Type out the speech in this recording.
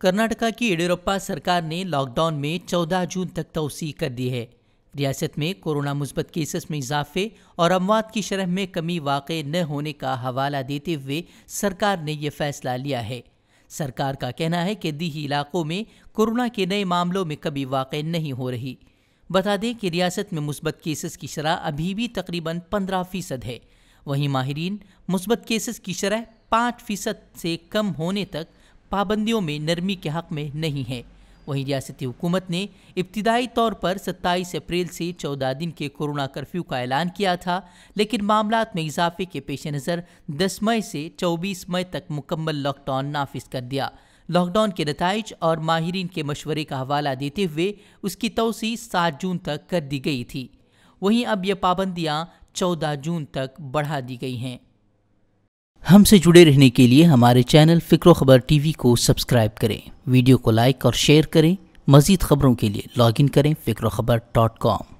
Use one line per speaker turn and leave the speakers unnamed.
कर्नाटका की येडियुरप्पा सरकार ने लॉकडाउन में 14 जून तक तोसी कर दी है। रियासत में कोरोना मुस्बत केसेस में इजाफे और अमवात की शरह में कमी वाक़ई न होने का हवाला देते हुए सरकार ने यह फैसला लिया है। सरकार का कहना है कि दीही इलाकों में कोरोना के नए मामलों में कमी वाक़ई नहीं हो रही। बता दें कि रियासत में मुस्बत केसेस की शरह अभी भी तकरीबन 15% है। वहीं माहिरीन मुस्बत केसेस की शरह 5% से कम होने तक पाबंदियों में नरमी के हक़ में नहीं है। वहीं रियासती हुकूमत ने इब्तिदाई तौर पर 27 अप्रैल से 14 दिन के कोरोना कर्फ्यू का ऐलान किया था, लेकिन मामलात में इजाफे के पेश नज़र 10 मई से 24 मई तक मुकम्मल लॉकडाउन नाफिज कर दिया। लॉकडाउन के नताइज और माहिरीन के मशवरे का हवाला देते हुए उसकी तोसी 7 जून तक कर दी गई थी। वहीं अब ये पाबंदियाँ 14 जून तक बढ़ा दी गई हैं। हमसे जुड़े रहने के लिए हमारे चैनल फ़िक्र खबर टीवी को सब्सक्राइब करें, वीडियो को लाइक और शेयर करें। मज़ीद खबरों के लिए लॉगिन करें ficrokhbar.com।